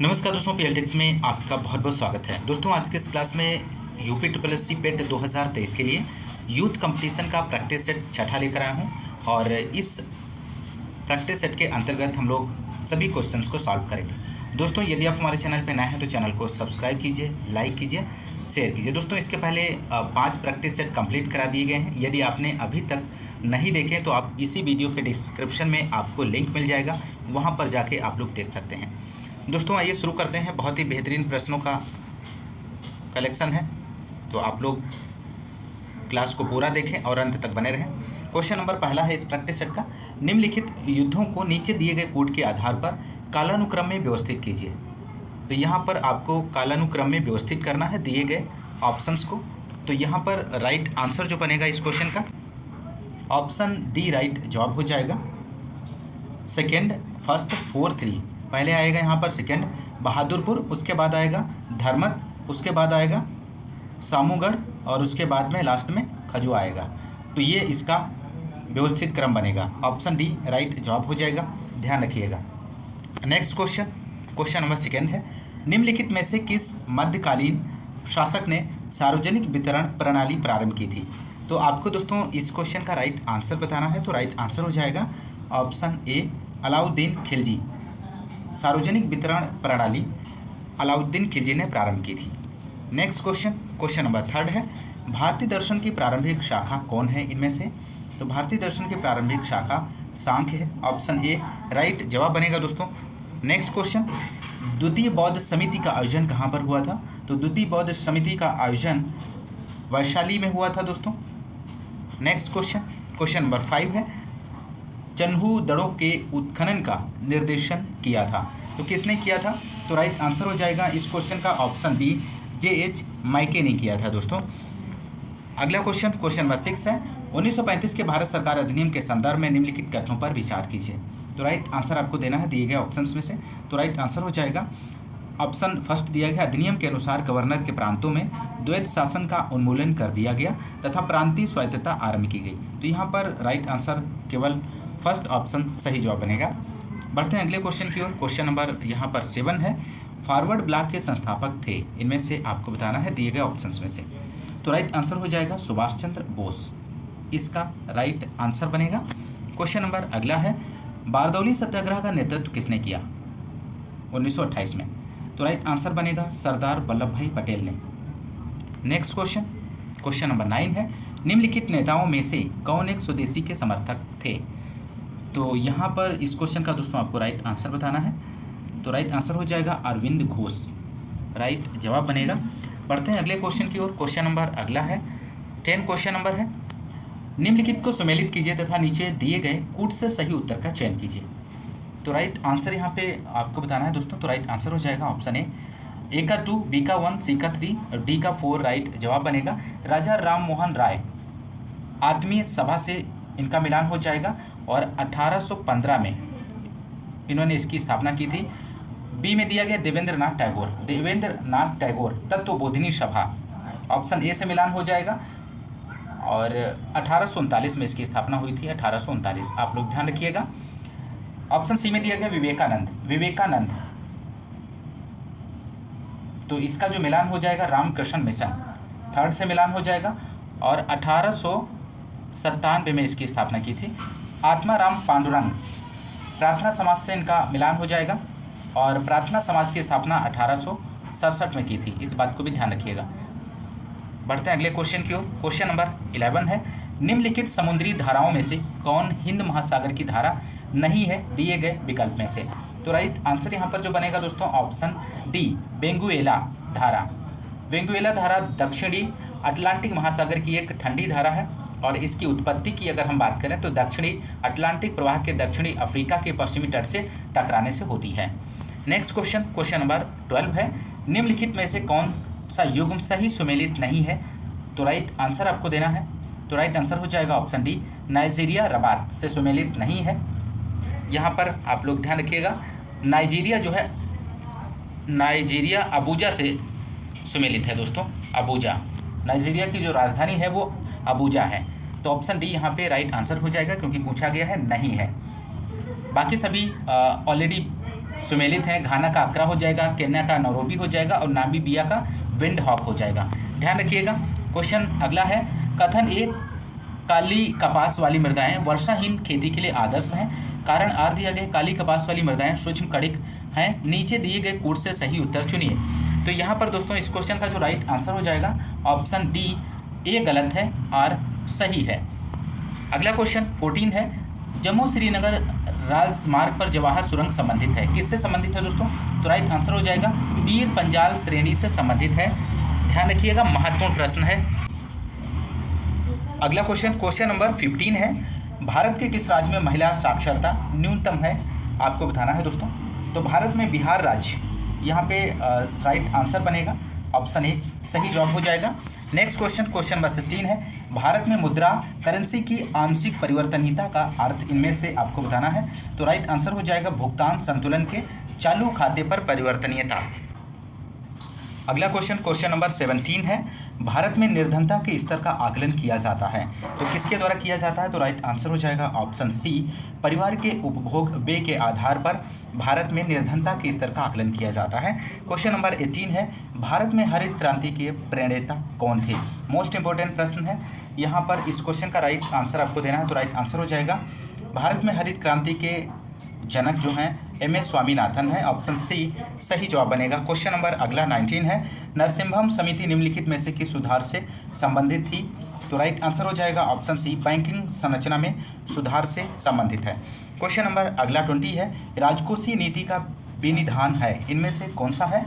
नमस्कार दोस्तों, पीएलटेक्स में आपका बहुत बहुत स्वागत है। दोस्तों आज के इस क्लास में यूपी ट्रिपल एस सी पेट 2023 के लिए यूथ कंपटीशन का प्रैक्टिस सेट छठा लेकर आया हूं और इस प्रैक्टिस सेट के अंतर्गत हम लोग सभी क्वेश्चंस को सॉल्व करेंगे। दोस्तों यदि आप हमारे चैनल पर नए हैं तो चैनल को सब्सक्राइब कीजिए, लाइक कीजिए, शेयर कीजिए। दोस्तों इसके पहले 5 प्रैक्टिस सेट कंप्लीट करा दिए गए हैं। यदि आपने अभी तक नहीं देखे तो आप इसी वीडियो के डिस्क्रिप्शन में आपको लिंक मिल जाएगा, वहाँ पर जाके आप लोग देख सकते हैं। दोस्तों आइए शुरू करते हैं। बहुत ही बेहतरीन प्रश्नों का कलेक्शन है, तो आप लोग क्लास को पूरा देखें और अंत तक बने रहें। क्वेश्चन नंबर पहला है इस प्रैक्टिस सेट का, निम्नलिखित युद्धों को नीचे दिए गए कोड के आधार पर कालानुक्रम में व्यवस्थित कीजिए। तो यहाँ पर आपको कालानुक्रम में व्यवस्थित करना है दिए गए ऑप्शंस को। तो यहाँ पर राइट आंसर जो बनेगा इस क्वेश्चन का ऑप्शन डी राइट जवाब हो जाएगा। सेकेंड, फर्स्ट, 4, 3 पहले आएगा यहाँ पर सेकेंड बहादुरपुर, उसके बाद आएगा धर्मत, उसके बाद आएगा सामूगढ़ और उसके बाद में लास्ट में खजुआ आएगा। तो ये इसका व्यवस्थित क्रम बनेगा। ऑप्शन डी राइट जवाब हो जाएगा, ध्यान रखिएगा। Next question, question number second है, निम्नलिखित में से किस मध्यकालीन शासक ने सार्वजनिक वितरण प्रणाली प्रारंभ की थी? तो आपको दोस्तों इस क्वेश्चन का राइट आंसर बताना है। तो राइट आंसर हो जाएगा ऑप्शन ए अलाउद्दीन खिलजी। सार्वजनिक वितरण प्रणाली अलाउद्दीन खिलजी ने प्रारंभ की थी। Next question, question number third है, भारतीय दर्शन की प्रारंभिक शाखा कौन है इनमें से? तो भारतीय दर्शन की प्रारंभिक शाखा सांख्य है। ऑप्शन ए राइट जवाब बनेगा दोस्तों। नेक्स्ट क्वेश्चन, द्वितीय बौद्ध समिति का आयोजन कहाँ पर हुआ था? तो द्वितीय बौद्ध समिति का आयोजन वैशाली में हुआ था दोस्तों। नेक्स्ट क्वेश्चन, क्वेश्चन नंबर 5 है, चन्हू दड़ों के उत्खनन का निर्देशन किया था। तो किसने किया था? तो राइट आंसर हो जाएगा इस क्वेश्चन का ऑप्शन बी J.H. माइके ने किया था दोस्तों। अगला क्वेश्चन, क्वेश्चन नंबर 6 है, 1935 के भारत सरकार अधिनियम के संदर्भ में निम्नलिखित कथनों पर विचार कीजिए। तो राइट आंसर आपको देना है दिए गए ऑप्शंस में से। तो राइट आंसर हो जाएगा ऑप्शन फर्स्ट दिया गया, अधिनियम के अनुसार गवर्नर के प्रांतों में द्वैत शासन का उन्मूलन कर दिया गया तथा प्रांतीय स्वायत्तता आरंभ की गई। तो यहाँ पर राइट आंसर केवल फर्स्ट ऑप्शन सही जवाब बनेगा। बढ़ते हैं अगले क्वेश्चन की ओर। क्वेश्चन नंबर यहाँ पर 7 है, फॉरवर्ड ब्लॉक के संस्थापक थे, इनमें से आपको बताना है दिए गए ऑप्शंस में से। तो राइट आंसर हो जाएगा सुभाष चंद्र बोस, इसका राइट आंसर बनेगा। क्वेश्चन नंबर अगला है, बारदौली सत्याग्रह का नेतृत्व किसने किया 1928 में? तो राइट आंसर बनेगा सरदार वल्लभ भाई पटेल ने। नेक्स्ट क्वेश्चन, क्वेश्चन नंबर 9 है, निम्नलिखित नेताओं में से कौन एक स्वदेशी के समर्थक थे? तो यहाँ पर इस क्वेश्चन का दोस्तों आपको राइट आंसर बताना है। तो राइट आंसर हो जाएगा अरविंद घोष, राइट जवाब बनेगा। बढ़ते हैं अगले क्वेश्चन की ओर। क्वेश्चन नंबर अगला है 10 क्वेश्चन नंबर है, निम्नलिखित को सुमेलित कीजिए तथा नीचे दिए गए कूट से सही उत्तर का चयन कीजिए। तो राइट आंसर यहाँ पे आपको बताना है दोस्तों। तो राइट आंसर हो जाएगा ऑप्शन ए का 2, बी का 1, सी का 3 और डी का 4 राइट जवाब बनेगा। राजा राम मोहन राय आत्मीय सभा से इनका मिलान हो जाएगा और 1815 में इन्होंने इसकी स्थापना की थी। बी में दिया गया देवेंद्र नाथ टैगोर तत्वबोधिनी सभा, ऑप्शन ए से मिलान हो जाएगा और 1839 में इसकी स्थापना हुई थी, 1839 आप लोग ध्यान रखिएगा। ऑप्शन सी में दिया गया विवेकानंद, तो इसका जो मिलान हो जाएगा रामकृष्ण मिशन, थर्ड से मिलान हो जाएगा और 1897 में इसकी स्थापना की थी। आत्माराम पांडुरंग प्रार्थना समाज से इनका मिलान हो जाएगा और प्रार्थना समाज की स्थापना 1867 में की थी, इस बात को भी ध्यान रखिएगा। बढ़ते हैं अगले क्वेश्चन की ओर। क्वेश्चन नंबर 11 है, निम्नलिखित समुद्री धाराओं में से कौन हिंद महासागर की धारा नहीं है दिए गए विकल्प में से? तो राइट आंसर यहाँ पर जो बनेगा दोस्तों ऑप्शन डी वेंगुएला धारा दक्षिणी अटलांटिक महासागर की एक ठंडी धारा है और इसकी उत्पत्ति की अगर हम बात करें तो दक्षिणी अटलांटिक प्रवाह के दक्षिणी अफ्रीका के पश्चिमी तट से टकराने से होती है। नेक्स्ट क्वेश्चन, क्वेश्चन नंबर 12 है, निम्नलिखित में से कौन सा युग्म सही सुमेलित नहीं है? तो राइट आंसर आपको देना है। तो राइट आंसर हो जाएगा ऑप्शन डी नाइजीरिया रबात से सुमेलित नहीं है। यहाँ पर आप लोग ध्यान रखिएगा, नाइजीरिया जो है नाइजीरिया अबूजा से सुमेलित है दोस्तों। अबूजा नाइजीरिया की जो राजधानी है वो अबूजा है। तो ऑप्शन डी यहाँ पे राइट आंसर हो जाएगा क्योंकि पूछा गया है नहीं है। बाकी सभी ऑलरेडी सुमेलित है, घाना का अक्रा हो जाएगा, केन्या का नैरोबी हो जाएगा और नामीबिया का विंड हॉक हो जाएगा। ध्यान रखिएगा। क्वेश्चन अगला है, कथन ए काली कपास वाली मृदाएं वर्षाहीन खेती के लिए आदर्श हैं। कारण आर दिया गया, काली कपास वाली मृदाएं सूक्ष्म कणिक हैं। नीचे दिए गए कूट से सही उत्तर चुनिए। तो यहाँ पर दोस्तों इस क्वेश्चन का जो राइट आंसर हो जाएगा ऑप्शन डी, ए गलत है, आर सही है। अगला क्वेश्चन 14 है, जम्मू श्रीनगर राजमार्ग पर जवाहर सुरंग संबंधित है। किससे संबंधित है दोस्तों? तो राइट आंसर हो जाएगा पीर पंजाल श्रेणी से संबंधित है। ध्यान रखिएगा, महत्वपूर्ण प्रश्न है। अगला क्वेश्चन नंबर 15 है, भारत के किस राज्य में महिला साक्षरता न्यूनतम है? आपको बताना है दोस्तों। तो भारत में बिहार राज्य यहाँ पे राइट आंसर बनेगा, ऑप्शन ए सही जवाब हो जाएगा। नेक्स्ट क्वेश्चन नंबर 16 है, भारत में मुद्रा करेंसी की आंशिक परिवर्तनीयता का अर्थ इनमें से आपको बताना है। तो राइट आंसर हो जाएगा भुगतान संतुलन के चालू खाते पर परिवर्तनीयता। अगला क्वेश्चन नंबर 17 है, भारत में निर्धनता के स्तर का आकलन किया जाता है। तो किसके द्वारा किया जाता है? तो राइट आंसर हो जाएगा ऑप्शन सी, परिवार के उपभोग व्यय के आधार पर भारत में निर्धनता के स्तर का आकलन किया जाता है। क्वेश्चन नंबर 18 है, भारत में हरित क्रांति के प्रणेता कौन थे? मोस्ट इंपॉर्टेंट प्रश्न है। यहाँ पर इस क्वेश्चन का राइट आंसर आपको देना है। तो राइट आंसर हो जाएगा भारत में हरित क्रांति के जनक जो हैं एम.एस. स्वामीनाथन है, ऑप्शन सी सही जवाब बनेगा। क्वेश्चन नंबर अगला 19 है, नरसिम्हम समिति निम्नलिखित में से किस सुधार से संबंधित थी? तो राइट आंसर हो जाएगा ऑप्शन सी, बैंकिंग संरचना में सुधार से संबंधित है। क्वेश्चन नंबर अगला 20 है, राजकोषीय नीति का विनिधान है, इनमें से कौन सा है?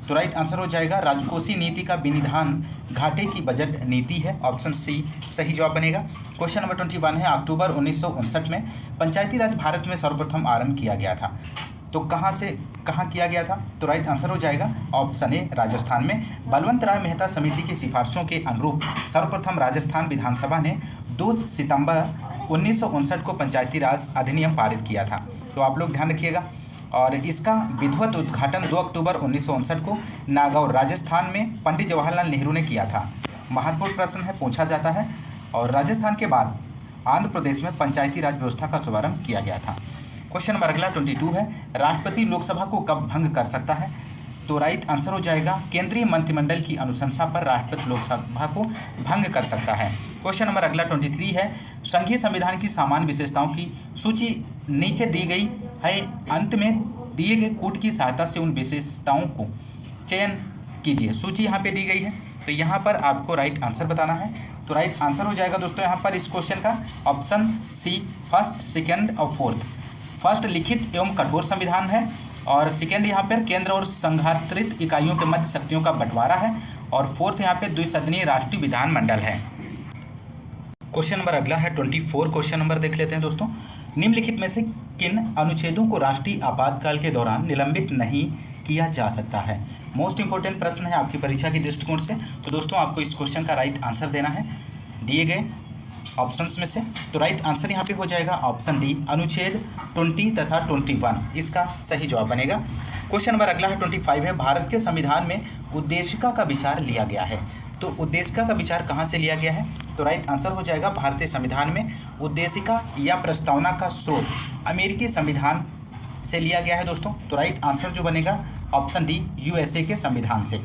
तो राइट आंसर हो जाएगा राजकोषीय नीति का विनिधान घाटे की बजट नीति है, ऑप्शन सी सही जवाब बनेगा। क्वेश्चन नंबर 21 है, अक्टूबर 1959 में पंचायती राज भारत में सर्वप्रथम आरंभ किया गया था। तो कहाँ से कहाँ किया गया था? तो राइट आंसर हो जाएगा ऑप्शन ए, राजस्थान में। बलवंत राय मेहता समिति की सिफारिशों के अनुरूप सर्वप्रथम राजस्थान विधानसभा ने 2 सितंबर 1959 को पंचायती राज अधिनियम पारित किया था। तो आप लोग ध्यान रखिएगा। और इसका विधिवत उद्घाटन 2 अक्टूबर 1959 को नागौर राजस्थान में पंडित जवाहरलाल नेहरू ने किया था। महत्वपूर्ण प्रश्न है, पूछा जाता है। और राजस्थान के बाद आंध्र प्रदेश में पंचायती राज व्यवस्था का शुभारंभ किया गया था। क्वेश्चन नंबर अगला 22 है, राष्ट्रपति लोकसभा को कब भंग कर सकता है? तो राइट आंसर हो जाएगा केंद्रीय मंत्रिमंडल की अनुशंसा पर राष्ट्रपति लोकसभा को भंग कर सकता है। क्वेश्चन नंबर अगला 23 है, संघीय संविधान की सामान्य विशेषताओं की सूची नीचे दी गई है, अंत में दिए गए कूट की सहायता से उन विशेषताओं को चयन कीजिए। सूची यहाँ पे दी गई है, तो यहाँ पर आपको राइट आंसर बताना है। तो राइट आंसर हो जाएगा दोस्तों यहाँ पर इस क्वेश्चन का ऑप्शन सी, फर्स्ट, सेकेंड और फोर्थ। फर्स्ट लिखित एवं कठोर संविधान है, और सेकेंड यहाँ पर केंद्र और संघातरित इकाइयों के मध्य शक्तियों का बंटवारा है, और फोर्थ यहाँ पे द्विसदनीय राष्ट्रीय विधानमंडल है। क्वेश्चन नंबर अगला है 24। क्वेश्चन नंबर देख लेते हैं दोस्तों, निम्नलिखित में से किन अनुच्छेदों को राष्ट्रीय आपातकाल के दौरान निलंबित नहीं किया जा सकता है? मोस्ट इंपॉर्टेंट प्रश्न है आपकी परीक्षा के दृष्टिकोण से। तो दोस्तों आपको इस क्वेश्चन का राइट आंसर देना है दिए गए ऑप्शंस में से। तो राइट आंसर यहाँ पे हो जाएगा ऑप्शन डी, अनुच्छेद 20 तथा 21 इसका सही जवाब बनेगा। क्वेश्चन नंबर अगला है 25 है, भारत के संविधान में उद्देशिका का विचार लिया गया है। तो उद्देशिका का विचार कहाँ से लिया गया है? तो राइट आंसर हो जाएगा भारतीय संविधान में उद्देशिका या प्रस्तावना का स्रोत अमेरिकी संविधान से लिया गया है दोस्तों। तो राइट आंसर जो बनेगा ऑप्शन डी, यूएसए के संविधान से।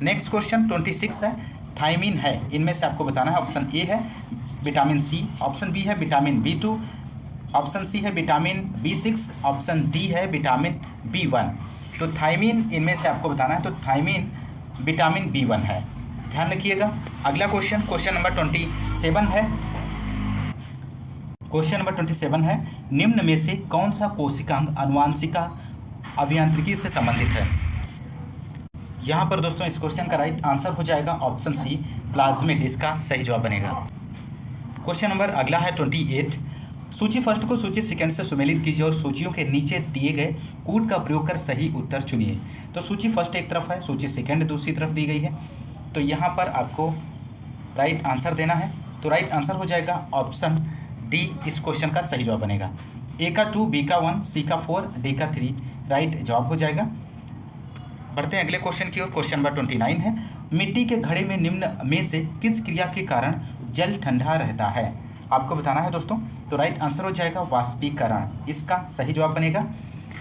नेक्स्ट क्वेश्चन 26 है, थायमीन है, इनमें से आपको बताना है। ऑप्शन ए है विटामिन सी, ऑप्शन बी है विटामिन B2, ऑप्शन सी है विटामिन B6, ऑप्शन डी है विटामिन B1। तो थायमीन इनमें से आपको बताना है। तो थायमीन विटामिन B1 है, ध्यान रखिएगा। अगला क्वेश्चन नंबर 27 है। क्वेश्चन नंबर 27 है, निम्न में से कौन सा कोशिकांग आनुवांशिका अभियांत्रिकी से संबंधित है? यहाँ पर दोस्तों इस क्वेश्चन का राइट आंसर हो जाएगा ऑप्शन सी, प्लाज्मिड, इसका सही जवाब बनेगा। क्वेश्चन नंबर अगला है 28, सूची फर्स्ट को सूची सेकंड से सुमेलित कीजिए और सूचियों के नीचे दिए गए कूट का प्रयोग कर सही उत्तर चुनिए। तो सूची फर्स्ट एक तरफ है, सूची सेकंड दूसरी तरफ दी गई है। तो यहाँ पर आपको राइट आंसर देना है। तो राइट आंसर हो जाएगा ऑप्शन डी, इस क्वेश्चन का सही जवाब बनेगा। ए का 2, बी का 1, सी का 4, डी का 3 राइट जवाब हो जाएगा। बढ़ते हैं अगले क्वेश्चन की ओर। क्वेश्चन नंबर 29 है, मिट्टी के घड़े में निम्न में से किस क्रिया के कारण जल ठंडा रहता है? आपको बताना है दोस्तों। तो राइट आंसर हो जाएगा वाष्पीकरण, इसका सही जवाब बनेगा।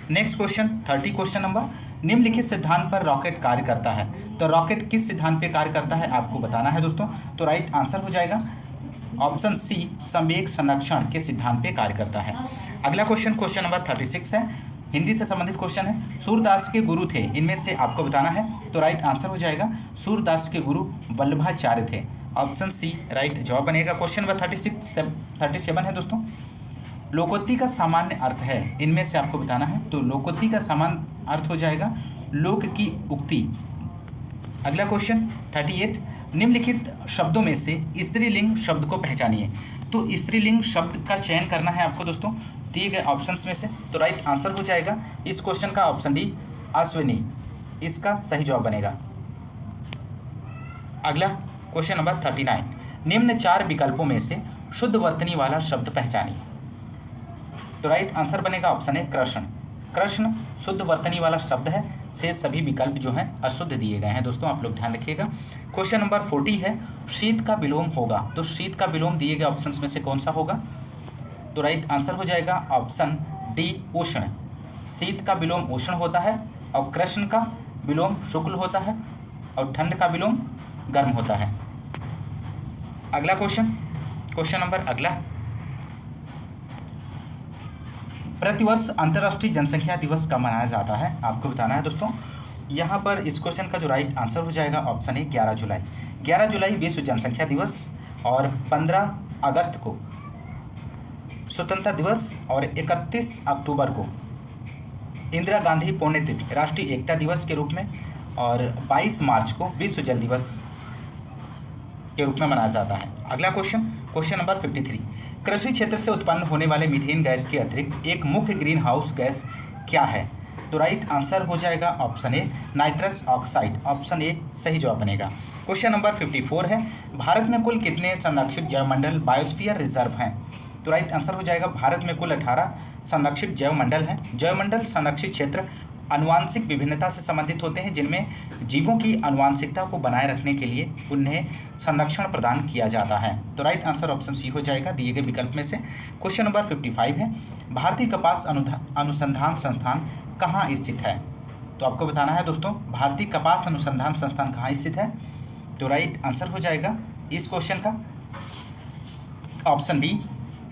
नेक्स्ट क्वेश्चन 30 क्वेश्चन नंबर, निम्नलिखित सिद्धांत पर रॉकेट कार्य करता है। तो रॉकेट किस सिद्धांत पे कार्य करता है आपको बताना है दोस्तों। तो राइट आंसर हो जाएगा ऑप्शन सी, संवेग संरक्षण के सिद्धांत पे कार्य करता है। अगला क्वेश्चन नंबर 36 है, हिंदी से संबंधित क्वेश्चन है। सूरदास के गुरु थे, इनमें से आपको बताना है। तो राइट आंसर हो जाएगा सूरदास के गुरु वल्लभाचार्य थे, ऑप्शन सी राइट जवाब बनेगा। क्वेश्चन नंबर 37 है दोस्तों, लोकोक्ति का सामान्य अर्थ है, इनमें से आपको बताना है। तो लोकोक्ति का सामान्य अर्थ हो जाएगा लोक की उक्ति। अगला क्वेश्चन 38, निम्नलिखित शब्दों में से स्त्रीलिंग शब्द को पहचानिए। तो स्त्रीलिंग शब्द का चयन करना है आपको दोस्तों दिए गए ऑप्शंस में से। तो राइट आंसर हो जाएगा इस क्वेश्चन का ऑप्शन डी, अश्विनी, इसका सही जवाब बनेगा। अगला क्वेश्चन नंबर 39, निम्न 4 विकल्पों में से शुद्ध वर्तनी वाला शब्द पहचानिए। तो राइट आंसर बनेगा ऑप्शन ए, कृष्ण। कृष्ण शुद्ध वर्तनी वाला शब्द है, से सभी विकल्प जो हैं अशुद्ध दिए गए हैं दोस्तों, आप लोग ध्यान रखिएगा। क्वेश्चन नंबर 40 है, शीत का विलोम होगा। तो शीत का विलोम दिए गए ऑप्शंस में से कौन सा होगा। तो राइट आंसर हो जाएगा ऑप्शन डी, उष्ण। शीत का विलोम उष्ण होता है और कृष्ण का विलोम शुक्ल होता है और ठंड का विलोम गर्म होता है। अगला क्वेश्चन नंबर अगला, प्रतिवर्ष अंतर्राष्ट्रीय जनसंख्या दिवस कब मनाया जाता है आपको बताना है दोस्तों। यहाँ पर इस क्वेश्चन का जो राइट आंसर हो जाएगा ऑप्शन ए, 11 जुलाई। 11 जुलाई विश्व जनसंख्या दिवस और 15 अगस्त को स्वतंत्रता दिवस और 31 अक्टूबर को इंदिरा गांधी पुण्यतिथि राष्ट्रीय एकता दिवस के रूप में और 22 मार्च को विश्व जल दिवस के रूप में मनाया जाता है। अगला क्वेश्चन नंबर 53, कृषि क्षेत्र से उत्पन्न होने वाले मीथेन गैस के अतिरिक्त एक मुख्य ग्रीन हाउस गैस क्या है। तो राइट आंसर हो जाएगा option A, nitrous oxide, option A सही जवाब बनेगा। क्वेश्चन नंबर 54 है, भारत में कुल कितने संरक्षित जैवमंडल बायोस्फीयर रिजर्व हैं। तो राइट आंसर हो जाएगा भारत में कुल 18 संरक्षित जैवमंडल हैं। जैवमंडल संरक्षित क्षेत्र आनुवांशिक विभिन्नता से संबंधित होते हैं, जिनमें जीवों की आनुवांशिकता को बनाए रखने के लिए उन्हें संरक्षण प्रदान किया जाता है। तो राइट आंसर ऑप्शन सी हो जाएगा दिए गए विकल्प में से। क्वेश्चन नंबर 55 है, भारतीय कपास अनुसंधान संस्थान कहाँ स्थित है। तो आपको बताना है दोस्तों भारतीय कपास अनुसंधान संस्थान कहाँ स्थित है। तो राइट आंसर हो जाएगा इस क्वेश्चन का ऑप्शन बी,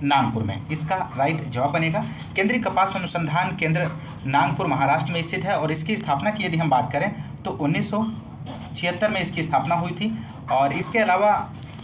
नागपुर में, इसका राइट जवाब बनेगा। केंद्रीय कपास अनुसंधान केंद्र नागपुर महाराष्ट्र में स्थित है और इसकी स्थापना की यदि हम बात करें तो 1976 में इसकी स्थापना हुई थी। और इसके अलावा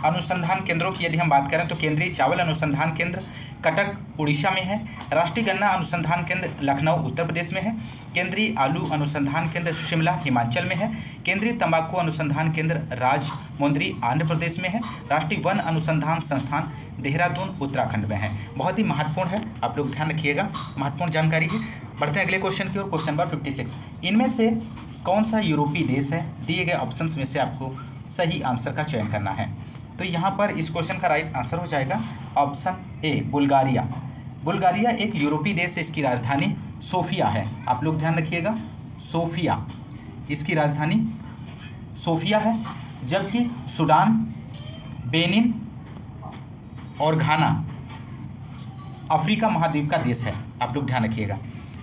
अनुसंधान केंद्रों की यदि हम बात करें तो केंद्रीय चावल अनुसंधान केंद्र कटक उड़ीसा में है, राष्ट्रीय गन्ना अनुसंधान केंद्र लखनऊ उत्तर प्रदेश में है, केंद्रीय आलू अनुसंधान केंद्र शिमला हिमाचल में है, केंद्रीय तंबाकू अनुसंधान केंद्र राजमुंद्री आंध्र प्रदेश में है, राष्ट्रीय वन अनुसंधान संस्थान देहरादून उत्तराखंड में है। बहुत ही महत्वपूर्ण है, आप लोग ध्यान रखिएगा, महत्वपूर्ण जानकारी है। बढ़ते हैं अगले क्वेश्चन की ओर। क्वेश्चन नंबर 56, इनमें से कौन सा यूरोपीय देश है। दिए गए ऑप्शंस में से आपको सही आंसर का चयन करना है। तो यहाँ पर इस क्वेश्चन का राइट आंसर हो जाएगा ऑप्शन ए, बुल्गारिया। बुल्गारिया एक यूरोपीय देश है, इसकी राजधानी सोफिया है, आप लोग ध्यान रखिएगा, सोफिया, इसकी राजधानी सोफिया है। जबकि सूडान, बेनिन और घाना अफ्रीका महाद्वीप का देश है, आप लोग ध्यान रखिएगा।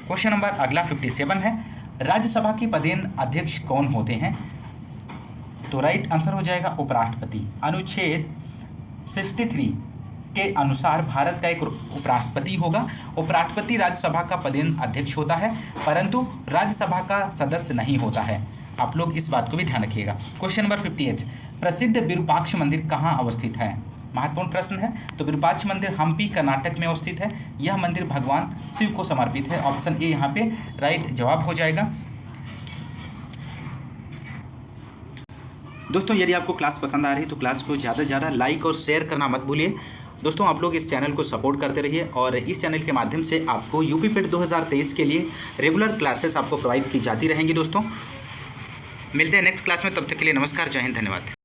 क्वेश्चन नंबर अगला 57 है, राज्यसभा के पदेन अध्यक्ष कौन होते हैं। तो राइट आंसर हो जाएगा उपराष्ट्रपति। अनुच्छेद 63 के अनुसार भारत का एक उपराष्ट्रपति होगा। उपराष्ट्रपति राज्यसभा का पदेन अध्यक्ष होता है, परंतु राज्यसभा का सदस्य नहीं होता है, आप लोग इस बात को भी ध्यान रखिएगा। क्वेश्चन नंबर 58, प्रसिद्ध विरूपाक्ष मंदिर कहाँ अवस्थित है। महत्वपूर्ण प्रश्न है। तो विरूपाक्ष मंदिर हम्पी कर्नाटक में अवस्थित है। यह मंदिर भगवान शिव को समर्पित है, ऑप्शन ए यहाँ पे राइट जवाब हो जाएगा। दोस्तों यदि आपको क्लास पसंद आ रही है तो क्लास को ज़्यादा से ज़्यादा लाइक और शेयर करना मत भूलिए। दोस्तों आप लोग इस चैनल को सपोर्ट करते रहिए और इस चैनल के माध्यम से आपको यूपी पेट 2023 के लिए रेगुलर क्लासेस आपको प्रोवाइड की जाती रहेंगी। दोस्तों मिलते हैं नेक्स्ट क्लास में, तब तक के लिए नमस्कार, जय हिंद, धन्यवाद।